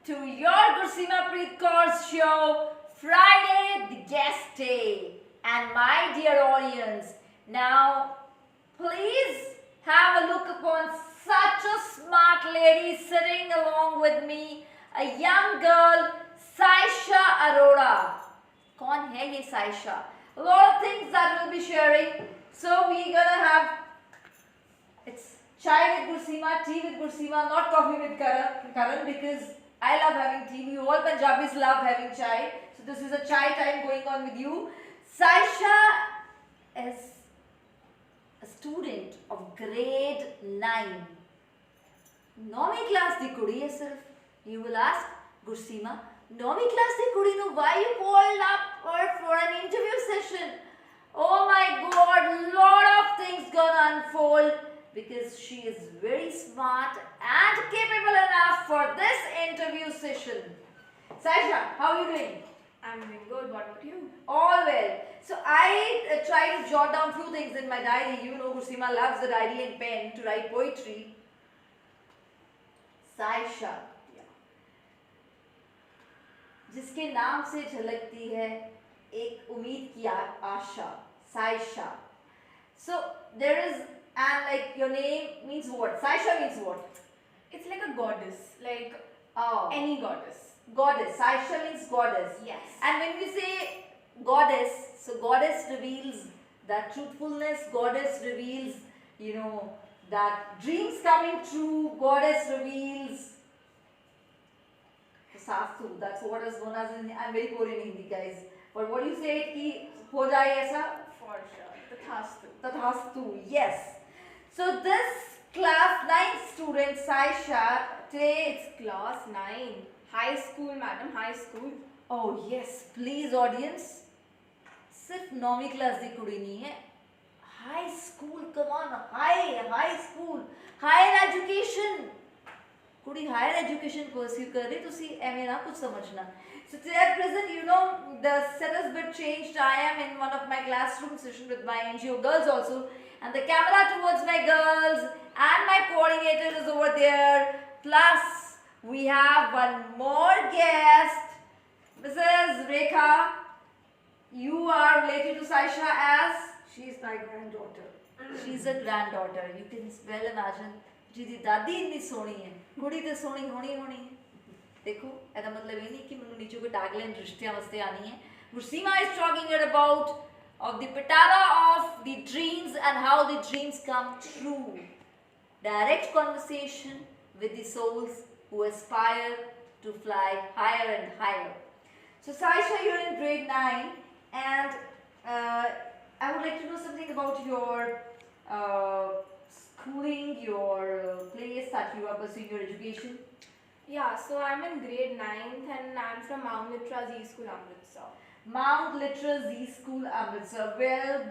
to your Gursima Preet Kaur's show, Friday the Guest Day. And my dear audience, now please have a look upon such a smart lady sitting along with me, a young girl, Saisha Arora. कौन है ये Saisha? A lot of things that we'll be sharing. So we're gonna have it's chai with Gursima, tea with Gursima, not coffee with Karan because I love having tea. We all Punjabis love having chai. So this is a chai time going on with you. Saisha is a student of grade 9. 9वीं class ਦੀ ਕੁੜੀ ਹੈ ਸਿਰਫ. You will ask, Gursima, 9वीं class ਦੀ ਕੁੜੀ ਨੂੰ why you called up her for an interview session? Oh my God, lot of things gonna unfold because she is very smart and capable enough for this interview session. Saisha, how are you doing? I'm doing good. What about you? All well. So I try to jot down few things in my diary. You know, Gursima loves the diary and pen to write poetry. Saisha, जिसके नाम से झलकती है एक उम्मीद की आशा, Saisha. So there is, and like your name means what? Saisha means what? It's like a goddess, like Oh, any goddess. goddess. Saisha means goddess. Yes. And when we say goddess, so goddess reveals that truthfulness, goddess reveals, you know, that dreams coming true, goddess reveals Sastu. That's what is known as in, I'm very poor in Hindi, guys. But what do you say कि हो जाए ऐसा? For sure. Tathastu. Tathastu, yes. So this class 9 student Saisha, today It's class 9. High school, madam. High school. oh yes, please audience, सिर्फ 9वीं class ਦੀ ਕੁੜੀ ਨਹੀਂ ਹੈ, high school, come on, high school, higher education, ਕੁੜੀ higher education pursue ਕਰ ਰਹੀ, ਤੁਸੀਂ ਐਵੇਂ ਨਾ ਕੁਝ ਸਮਝਣਾ. So today at present, you know, the set has been changed. I am in one of my classroom session with my NGO girls also, and the camera towards my girls and my coordinator is over there. Plus, we have one more guest, Mrs. Rekha. You are related to Saisha as? She is my granddaughter. She's a granddaughter. You can well imagine. ਜਿਹਦੀ ਦਾਦੀ ਇੰਨੀ ਸੋਹਣੀ ਹੈ, ਕੁੜੀ ਤੇ ਸੋਹਣੀ ਹੋਣੀ ਹੋਣੀ ਹੈ. ਦੇਖੋ ਇਹਦਾ ਮਤਲਬ ਇਹ ਨਹੀਂ ਕਿ ਮੈਨੂੰ ਨੀਚੇ ਕੋਈ ਟੈਗਲਾਈਨ ਰਿਸ਼ਤਿਆਂ ਵਾਸਤੇ ਆਣੀ ਹੈ. Gursima is talking here about of the pitara of the dreams and how the dreams come true. Direct conversation with the souls who aspire to fly higher and higher. So Saisha, you're in grade 9 and I would like to know something about your schooling, your place that you are pursuing your education. Yeah, so I'm in grade 9th and I'm from Mount Litra Z School, Amritsar. Mount Litra Z School, Amritsar. Well,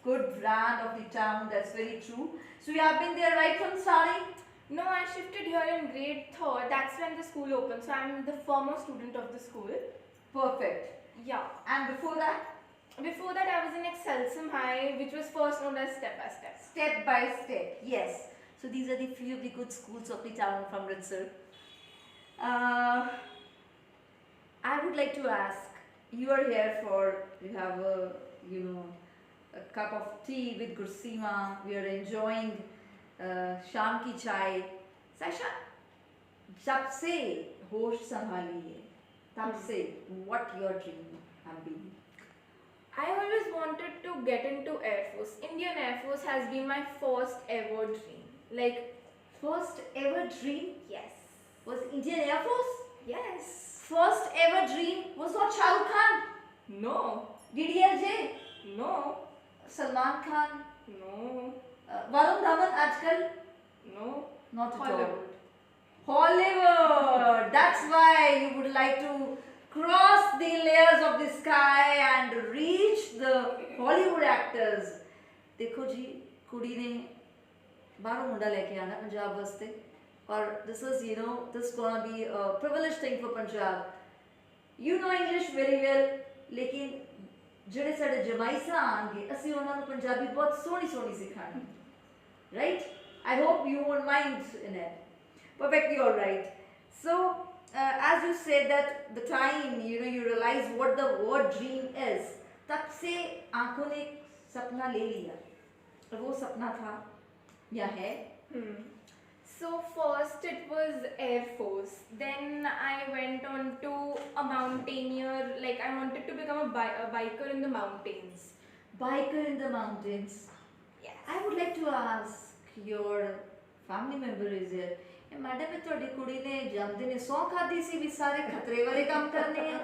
good brand of the town, that's very true. So you have been there right from starting? No, I shifted here in grade 3rd. That's when the school opened. So I'm the former student of the school. Perfect. Yeah. And before that? Before that, I was in Excelsior High, which was first known as Step by Step. Step by step, yes. So these are the few of the good schools of the town from Amritsar. I would like to ask, you are here for, you have a, you know, a cup of tea with Gursima, we are enjoying शाम की चाय. Saisha, जब से होश संभाली है, तब से what your dream have been? I always wanted to get into Air Force. Indian Air Force has been my first ever dream. Like, First ever dream yes. was Indian Air Force? Yes. First ever dream was not Shah Rukh Khan, No. DDLJ, No. Salman Khan, No. Varun Dhawan आजकल? No. Not at all. Hollywood. Hollywood. That's why you would like to cross the layers of the sky and reach the Hollywood actors. देखो जी, कुड़ी ने बाहरों मुंडा लेके आना पंजाब वास्ते, और this is, you know, this gonna be a privileged thing for Punjab. You know English very well, लेकिन ਜਿਹੜੇ ਸਾਡੇ ਜਮਾਈਸਾ ਆਣਗੇ ਅਸੀਂ ਉਹਨਾਂ ਨੂੰ ਪੰਜਾਬੀ ਬਹੁਤ ਸੋਹਣੀ ਸੋਹਣੀ ਸਿਖਾਣੀ, right? I hope you won't mind in it. Perfectly all right. So, as you said that the time you realize what the word dream is, तब से आंखों ने एक सपना ले लिया, और वो सपना था या है? So first it was Air Force. Then I went on to a mountaineer. Like I wanted to become a biker in the mountains. Biker in the mountains. Yes. I would like to ask your family member is here. Madam में ਤੁਹਾਡੀ ਕੁੜੀ ਨੇ ਜਨਮਦਿਨ ਸੌਂ ਖਾਦੀ ਸੀ ਵੀ ਸਾਰੇ ਖਤਰੇ ਵਾਲੇ ਕੰਮ ਕਰਨੇ ਆ.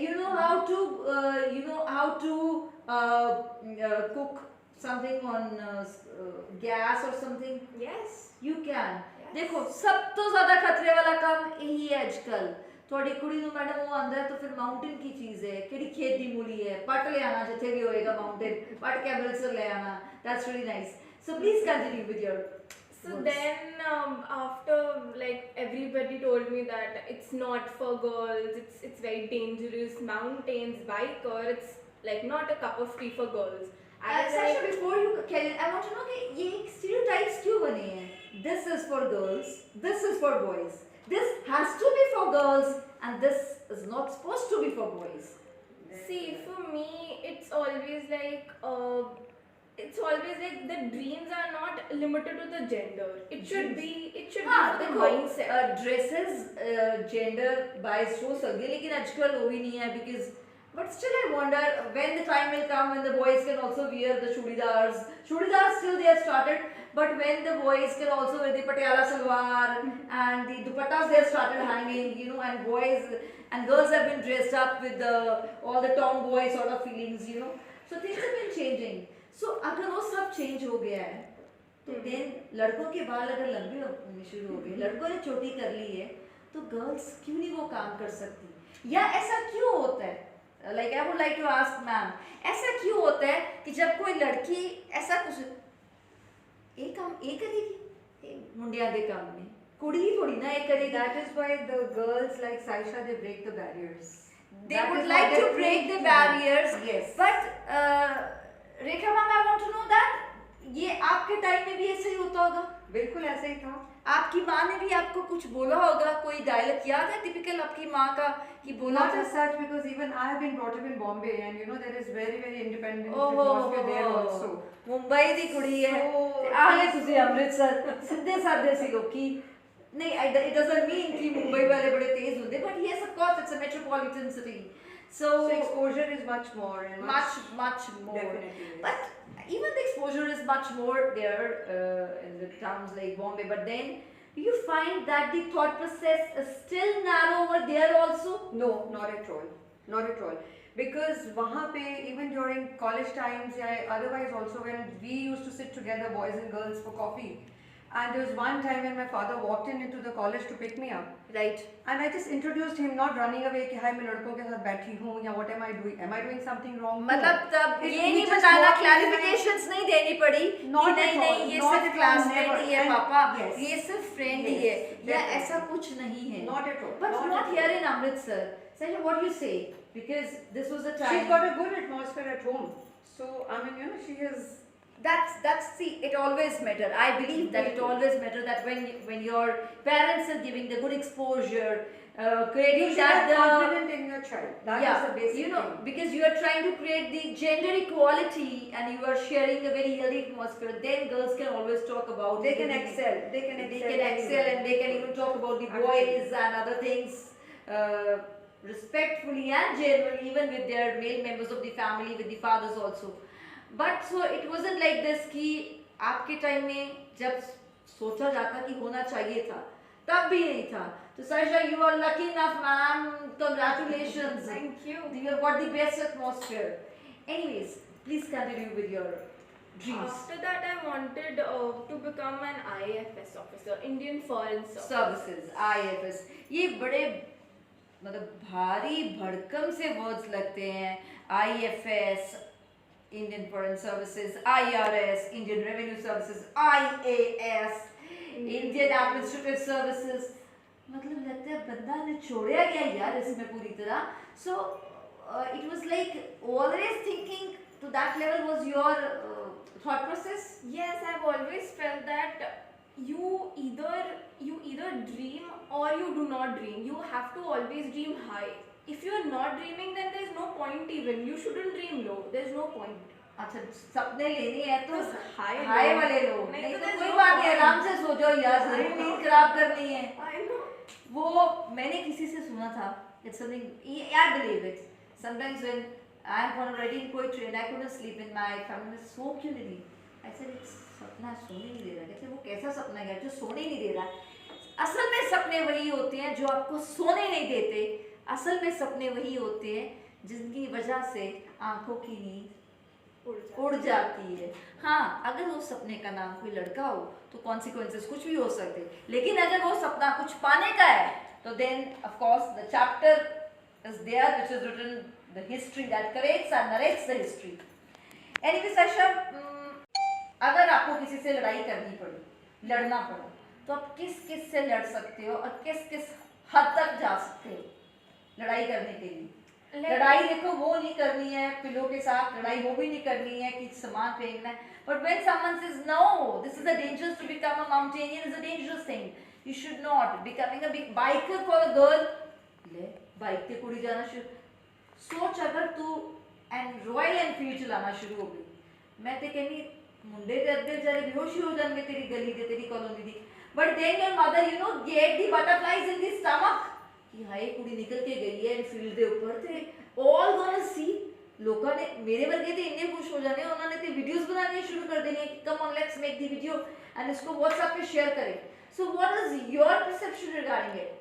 You know how to cook something on gas or something? Yes. You can. Yes. देखो सब तो ज्यादा खतरे वाला काम यही है आजकल. ਤੁਹਾਡੀ ਕੁੜੀ ਨੂੰ ਮੈਡਮ ਉਹ ਆਂਦਾ ਤਾਂ ਫਿਰ ਮਾਊਂਟੇਨ ਕੀ ਚੀਜ਼ ਹੈ, ਕਿਹੜੀ ਖੇਤ ਦੀ ਮੂਲੀ ਹੈ, ਪੱਟ ਲਿਆਣਾ ਜਿੱਥੇ ਵੀ ਹੋਏਗਾ ਮਾਊਂਟੇਨ, ਪੱਟ ਕੇ ਅੰਮ੍ਰਿਤਸਰ ਲੈ ਆਣਾ. That's really nice. So please continue with your So words. then after like everybody told me that it's not for girls, it's very dangerous, mountains, biker, it's like not a cup of tea for girls. I was Sasha, like, before you carry, I want to know कि ये stereotypes क्यों बने हैं? This is for girls, this is for boys. This has to be for girls, and this is not supposed to be for boys. see, for me it's always like the dreams are not limited to the gender. It should be हाँ for the देखो mindset. Dresses gender buys हो सकती है, लेकिन आजकल वो भी नहीं है because but still I wonder when the time will come when the boys can also wear the churidars still they have started, but when the boys can also wear the patiala salwar and the dupattas they have started hanging, and boys and girls have been dressed up with all the tomboy sort of feelings, so things have been changing. So अगर वो सब change हो गया है तो then लड़कों के बाल अगर लंबे होने शुरू हो गए, लड़कों ने चोटी कर ली है, तो गर्ल्स क्यों नहीं वो काम कर सकती, या ऐसा क्यों होता है? Like I would like to ask ma'am, ऐसा क्यों होता है कि जब कोई लड़की ऐसा कुछ एक काम एक करेगी मुंडिया दे काम में, कुड़ी ही थोड़ी ना एक करेगी. That is why the girls like Saisha, they break the barriers. They That would is like what to they break think the to do. barriers. Yes. But Rekha ma'am, I want to know that ये आपके time में भी ऐसे ही होता होगा? बिल्कुल ऐसे ही था. आपकी माँ ने भी आपको कुछ बोला होगा, कोई डायलॉग याद है टिपिकल आपकी माँ का कि बोला Not था? as such, because even I have been brought up in Bombay, and there is very very independent ओहो atmosphere there also. मुंबई ਦੀ ਕੁੜੀ ਹੈ ਤੇ ਆ ਗਏ ਤੁਸੀਂ ਅੰਮ੍ਰਿਤਸਰ ਸਿੱਧੇ ਸਾਦੇ ਸੀ ਲੋਕੀ. नहीं, it doesn't mean कि मुंबई वाले बड़े तेज होते, but yes, of course, it's a metropolitan city. So exposure is much more and much more. Definitely is. But even the exposure is much more there in the towns like Bombay. But then you find that the thought process is still narrow over there also. No, not at all. Not at all. Because वहाँ पे even during college times, yeah, otherwise also when we used to sit together, boys and girls, for coffee. And there was one time when my father walked into the college to pick me up. Right. And I just introduced him, not running away कि हाय मैं लड़कों के साथ बैठी हूँ या what am I doing? Am I doing something wrong? मतलब तब It- ये we नहीं just बताना, walked in clarifications नहीं देनी पड़ी Not कि at नहीं all, ये not सिर्फ at all, क्लासमेट never. ही है And- पापा, yes. ये सिर्फ फ्रेंड ही Yes, है, या definitely. ऐसा कुछ नहीं है. Not at all. But Not not at here all. in Amritsar. Sasha, what do you say? Because this was a time. She's got a good atmosphere at home. So I mean, she has. That's see, it always matter. I believe that it always matter that when your parents are giving the good exposure, You creating should have that confidence in your child. That is the basic thing. because you are trying to create the gender equality and you are sharing a very healthy atmosphere, then girls can always talk about They the can things. excel. They can They excel. can excel and they can even talk about the boys and other things respectfully and genuinely, even with their male members of the family, with the fathers also. But so it wasn't like this कि आपके time में जब सोचा जाता कि होना चाहिए था तब भी नहीं था. तो Saisha, you are lucky enough, ma'am. Congratulations. Thank you. You have got the best atmosphere. Anyways, please continue with your dreams. After that, I wanted to become an IFS officer, Indian Foreign Service. Services, IFS. ये बड़े मतलब भारी भड़कम से words लगते हैं. IFS, Indian Foreign Services, IRS, Indian Revenue Services, IAS, Indian Administrative Services. मतलब लगता है बंदा निचोड़या गया यार इसमें पूरी तरह. So it was like always thinking to that level was your thought process. Yes, I've always felt that you either dream or you do not dream. You have to always dream high. If you are not dreaming, then there is no point even. You shouldn't dream low. There is no point. अच्छा सपने लेने हैं तो बस high high low. वाले लो, नहीं नहीं तो तो there's कोई no बात नहीं, point. आराम से सो जाओ यार, I जरूर know. नींद खराब करनी है। I know. वो मैंने किसी से सुना था, it's something I believe it. Sometimes when I am writing poetry and I couldn't sleep in my family so क्यों नहीं दी? I said it's सपना सोने नहीं दे रहा। कहते वो कैसा सपना है जो सोने नहीं दे रहा? असल में सपने वही होते हैं जो आपको सोने नहीं देते। असल में सपने वही होते हैं जिनकी वजह से आंखों की नींद उड़ जाती है। हाँ, अगर वो सपने का नाम कोई लड़का हो तो कॉन्सिक्वेंसेस कुछ भी हो सकते हैं, लेकिन अगर वो सपना कुछ पाने का है तो then of course the chapter is there which is written the history that corrects and narrates the history. Anyway Sasha, अगर आपको किसी से लड़ाई करनी पड़ी, लड़ना पड़ा, तो आप किस किस से लड़ सकते हो और किस किस हद तक जा सकते हो लड़ाई करने के लिए? लड़ाई देखो वो नहीं करनी है पिलो के साथ, लड़ाई वो भी नहीं करनी है कि सामान फेंकना है, but when someone says no this is a dangerous to become a mountaineer is a dangerous thing, you should not becoming a big biker for a girl. ले बाइक पे कुड़ी जाना शुरू सोच, अगर तू एंड रॉयल एनफील्ड चलाना शुरू हो गई, मैं ते कहनी मुंडे दे अद्धे जरे बेहोश ही हो जाएंगे तेरी गली दे, तेरी कॉलोनी दी, but then your mother you know get the butterflies in the stomach कि हाय कुड़ी निकल के गई है फील्ड ਦੇ ਉੱਪਰ ਤੇ ऑल गोना सी। लोगों ने मेरे वर्गे ते इतने खुश हो जाने, उन्होंने ते वीडियोस बनाने शुरू कर देने कि come on let's make the video and इसको व्हाट्सएप पे शेयर करें। So what is your perception regarding it?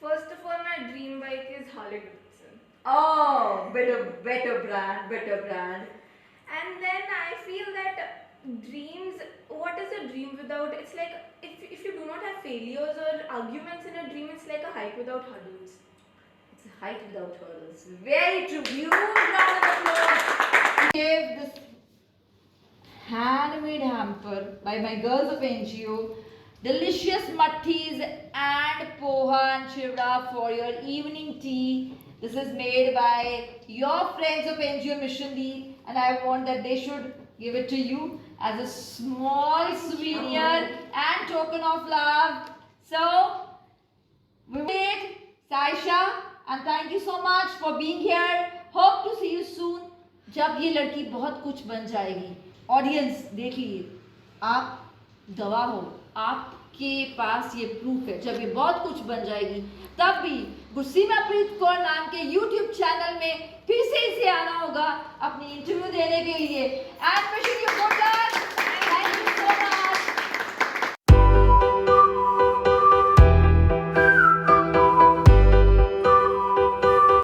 First of all, my dream bike is Harley Davidson. Oh, better brand. And then I feel that dreams, what is a dream without, it's like if you do not have failures or arguments in a dream, it's like a hike without hurdles. It's a height without hurdles. Very true. Huge round of applause. Gave this handmade hamper by my girls of NGO. Delicious mattis and poha and chivda for your evening tea. This is made by your friends of NGO Mission League, and I want that they should give it to you as a small souvenir and token of love. So, we wait, Saisha, and thank you so much for being here. Hope to see you soon. जब ये लड़की बहुत कुछ बन जाएगी, audience देखिए, आप गवाह हो, आपके पास ये प्रूफ है, जब ये बहुत कुछ बन जाएगी तब भी गुस्सीमाप्रीत कौर नाम के YouTube चैनल में फिर से इसे आना होगा अपनी इंटरव्यू देने के लिए। एंड